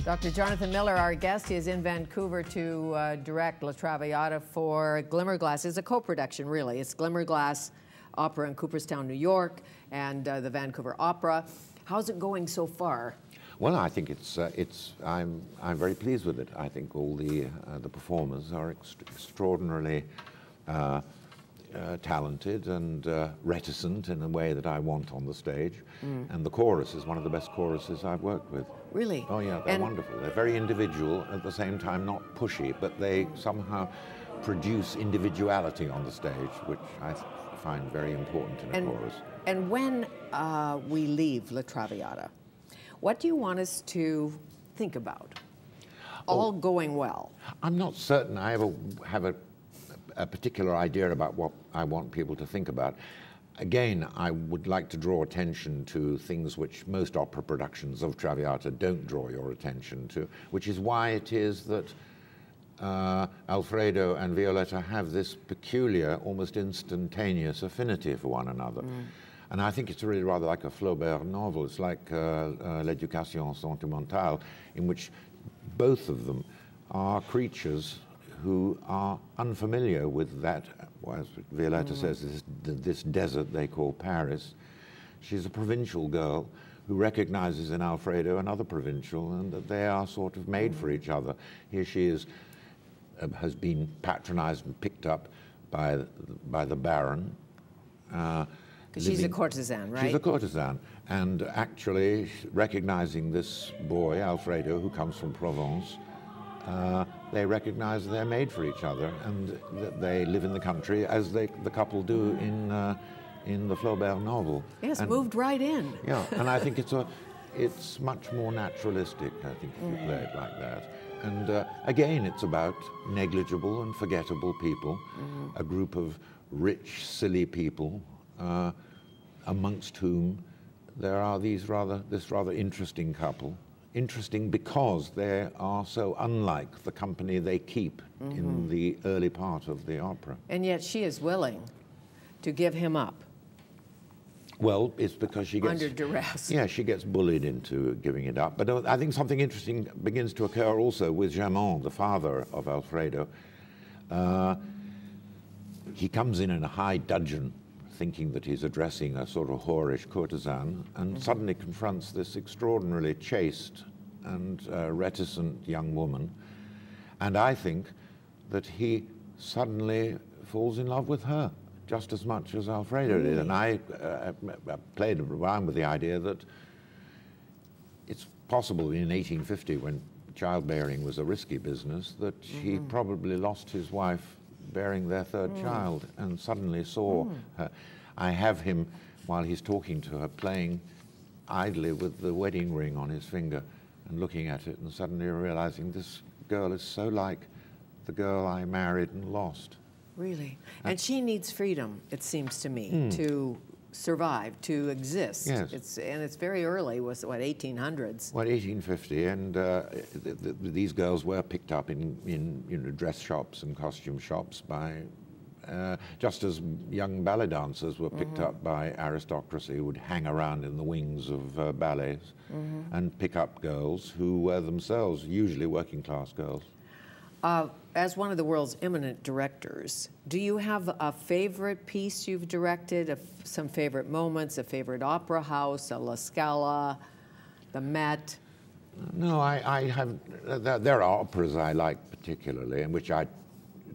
Dr. Jonathan Miller, our guest, is in Vancouver to direct La Traviata for Glimmerglass. It's a co-production, really. It's Glimmerglass Opera in Cooperstown, New York, and the Vancouver Opera. How's it going so far? Well, I think I'm very pleased with it. I think all the performers are extraordinarily talented and reticent in a way that I want on the stage. And the chorus is one of the best choruses I've worked with. Really? Oh yeah, they're wonderful. They're very individual, at the same time not pushy, but they somehow produce individuality on the stage, which I find very important in a chorus. And when we leave La Traviata, what do you want us to think about? All going well. I'm not certain I ever have a particular idea about what I want people to think about. Again, I would like to draw attention to things which most opera productions of Traviata don't draw your attention to, which is why it is that Alfredo and Violetta have this peculiar, almost instantaneous affinity for one another. And I think it's really rather like a Flaubert novel. It's like L'Éducation Sentimentale, in which both of them are creatures who are unfamiliar with that, as Violetta says, this desert they call Paris. She's a provincial girl who recognizes in Alfredo another provincial, and that they are sort of made for each other. Here she is, has been patronized and picked up by the Baron. She's a courtesan, right? She's a courtesan, and actually recognizing this boy, Alfredo, who comes from Provence, they recognize they're made for each other, and that they live in the country as the couple do in the Flaubert novel. Yes, and moved right in. Yeah, and I think it's much more naturalistic, I think, if you play it like that. And again, it's about negligible and forgettable people, a group of rich, silly people, amongst whom there are this rather interesting couple. Interesting because they are so unlike the company they keep in the early part of the opera. And yet she is willing to give him up. Well, it's because she gets... Under duress. Yeah, she gets bullied into giving it up. But I think something interesting begins to occur also with Germain, the father of Alfredo. He comes in a high dudgeon, thinking that he's addressing a sort of whorish courtesan, and suddenly confronts this extraordinarily chaste and reticent young woman. And I think that he suddenly falls in love with her just as much as Alfredo did. And I played around with the idea that it's possible in 1850, when childbearing was a risky business, that he probably lost his wife bearing their third child, and suddenly saw her. I have him, while he's talking to her, playing idly with the wedding ring on his finger and looking at it, and suddenly realizing this girl is so like the girl I married and lost. Really? And she needs freedom, it seems to me, to survive, to exist. Yes. It's very early, was what, 1800s? Well, 1850, and these girls were picked up in dress shops and costume shops by, just as young ballet dancers were picked up by aristocracy, who would hang around in the wings of ballets and pick up girls who were themselves usually working class girls. As one of the world's eminent directors, do you have a favorite piece you've directed, some favorite moments, a favorite opera house, a La Scala, the Met? No, I have. There are operas I like particularly, and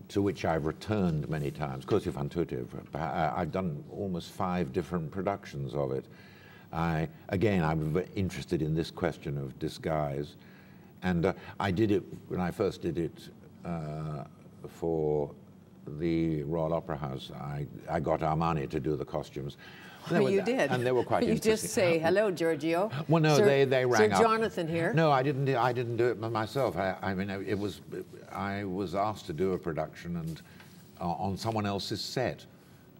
to which I've returned many times. Così fan tutte. I've done almost 5 different productions of it. Again, I'm very interested in this question of disguise, and I did it when I first did it. For the Royal Opera House, I got Armani to do the costumes. You did, and they were quite. You just say hello, Giorgio. Well, no, they rang up. Sir Jonathan here. No, I didn't do it myself. I mean, I was asked to do a production and on someone else's set,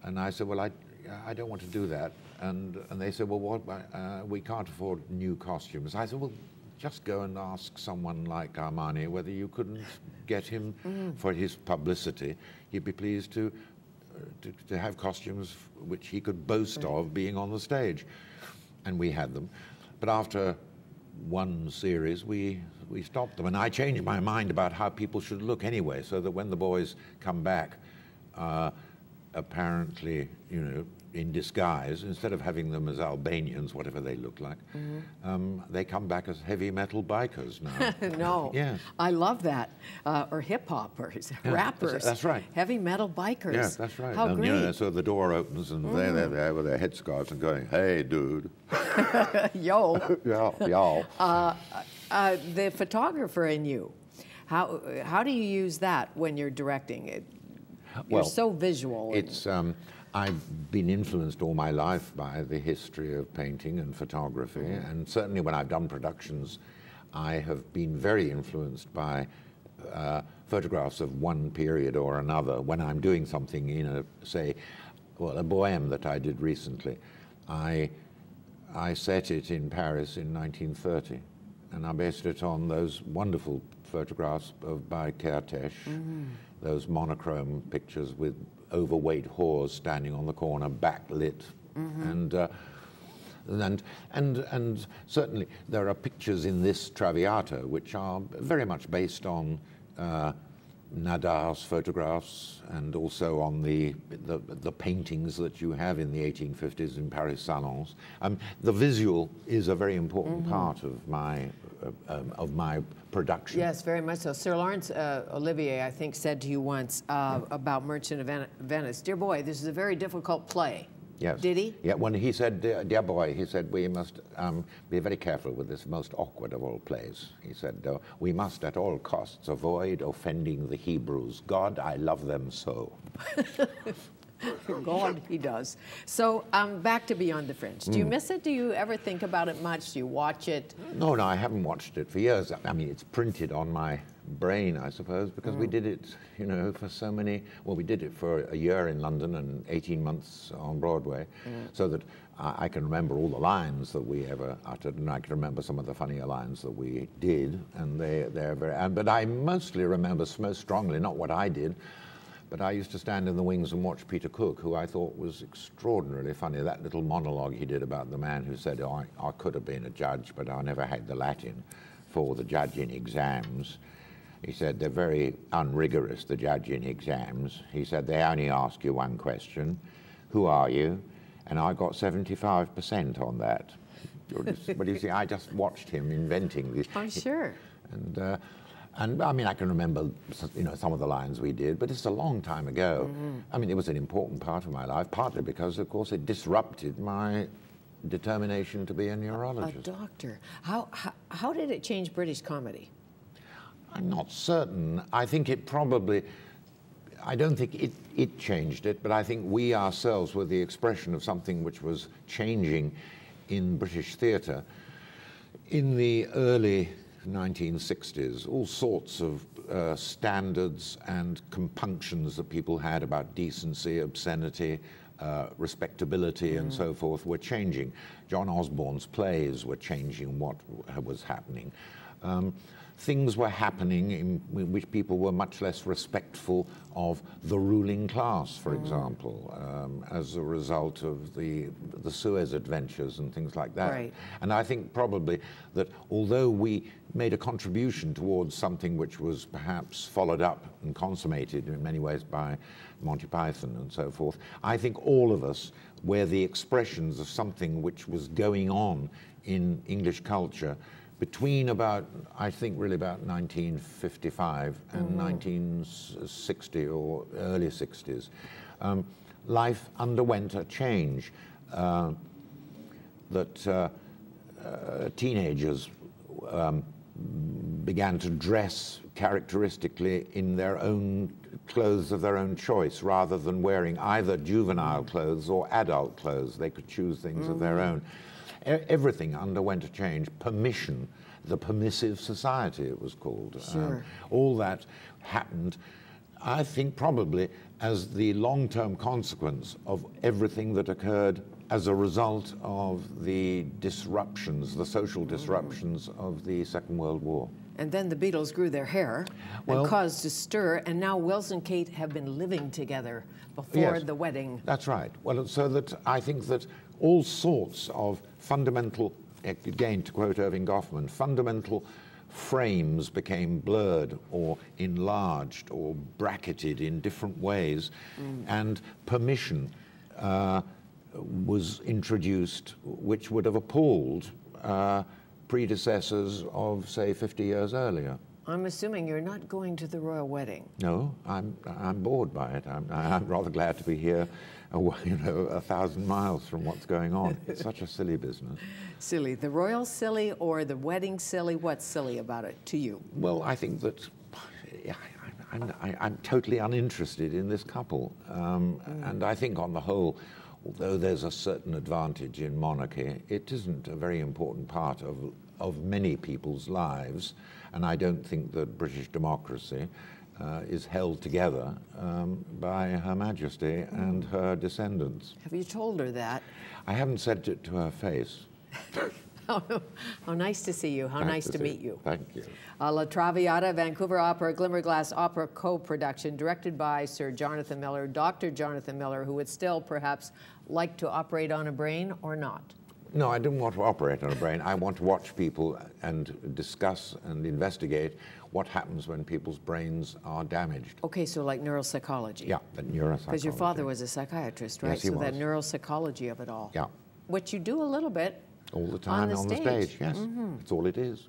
and I said, well, I don't want to do that, and they said, well, what? We can't afford new costumes. I said, well, just go and ask someone like Armani whether you couldn't get him for his publicity. He'd be pleased to have costumes which he could boast of being on the stage. And we had them. But after one series, we stopped them. And I changed my mind about how people should look anyway, so that when the boys come back, apparently, you know, in disguise, instead of having them as Albanians, whatever they look like, they come back as heavy metal bikers now. No. Yes. I love that. Or hip-hoppers, rappers. That's right. Heavy metal bikers. Yeah, that's right. How and, great. you know, so the door opens and they're there with their headscarves and going, "Hey, dude." Yo. Y'all. The photographer in you, how do you use that when you're directing it? You're so visual. It's I've been influenced all my life by the history of painting and photography, and certainly when I've done productions, I have been very influenced by photographs of one period or another. When I'm doing something in a, say, well, a bohème that I did recently, I set it in Paris in 1930, and I based it on those wonderful photographs by Kertész, those monochrome pictures with overweight whores standing on the corner, backlit, and certainly there are pictures in this Traviata which are very much based on Nadar's photographs and also on the paintings that you have in the 1850s in Paris salons. The visual is a very important part of my production. Yes, very much so. Sir Laurence Olivier, I think, said to you once about Merchant of Venice, "Dear boy, this is a very difficult play." Yes. Did he? Yeah, when he said, dear boy, he said, we must be very careful with this most awkward of all plays. He said, we must at all costs avoid offending the Hebrews. God, I love them so. God, he does. So back to Beyond the Fringe. Do you miss it? Do you ever think about it much? Do you watch it? No, I haven't watched it for years. I mean, it's printed on my brain, I suppose, because we did it, you know, for so many, well, we did it for a year in London and 18 months on Broadway, so that I can remember all the lines that we ever uttered, and I can remember some of the funnier lines that we did, and they're very, but I mostly remember most strongly, not what I did, but I used to stand in the wings and watch Peter Cook, who I thought was extraordinarily funny. That little monologue he did about the man who said, oh, I could have been a judge, but I never had the Latin for the judging exams. He said, they're very unrigorous, the judging exams. He said, they only ask you one question, who are you? And I got 75% on that. But you see, I just watched him inventing this. I'm sure. And I mean, I can remember, you know, some of the lines we did, but it's a long time ago. I mean, it was an important part of my life, partly because, of course, it disrupted my determination to be a neurologist. A doctor. How did it change British comedy? I'm not certain. I think it probably, I don't think it changed it, but I think we ourselves were the expression of something which was changing in British theatre. In the early 1960s, all sorts of standards and compunctions that people had about decency, obscenity, respectability and so forth were changing. John Osborne's plays were changing what was happening. Things were happening in which people were much less respectful of the ruling class, for example, as a result of the Suez adventures and things like that. Right. And I think probably that although we made a contribution towards something which was perhaps followed up and consummated in many ways by Monty Python and so forth, I think all of us were the expressions of something which was going on in English culture between about, I think really about 1955 and 1960 or early 60s. Life underwent a change that teenagers began to dress characteristically in their own clothes of their own choice rather than wearing either juvenile clothes or adult clothes. They could choose things of their own. Everything underwent a change. Permission, the permissive society it was called. Sure. All that happened, I think probably as the long-term consequence of everything that occurred as a result of the disruptions, the social disruptions of the Second World War. And then the Beatles grew their hair and caused a stir, and now Wills and Kate have been living together before the wedding. That's right. Well, so that I think that all sorts of fundamental again, to quote Irving Goffman, fundamental frames became blurred or enlarged or bracketed in different ways, and permission was introduced, which would have appalled predecessors of, say, 50 years earlier. I'm assuming you're not going to the royal wedding. No, I'm bored by it. I'm rather glad to be here, you know, 1,000 miles from what's going on. It's such a silly business. Silly. The royal silly or the wedding silly? What's silly about it to you? Well, I think that I'm totally uninterested in this couple. And I think on the whole, although there's a certain advantage in monarchy, it isn't a very important part of many people's lives. And I don't think that British democracy is held together by Her Majesty and her descendants. Have you told her that? I haven't said it to her face. How nice to see you. How nice to meet you. Thank you. La Traviata, Vancouver Opera, Glimmerglass Opera co-production, directed by Sir Jonathan Miller, Dr. Jonathan Miller, who would still perhaps like to operate on a brain or not. No, I didn't want to operate on a brain. I want to watch people and discuss and investigate what happens when people's brains are damaged. Okay, so like neuropsychology. Yeah, the neuropsychology. Because your father was a psychiatrist, right? Yes, he was. That neuropsychology of it all. Yeah. Which you do a little bit. All the time on the stage, yes. Mm-hmm. That's all it is.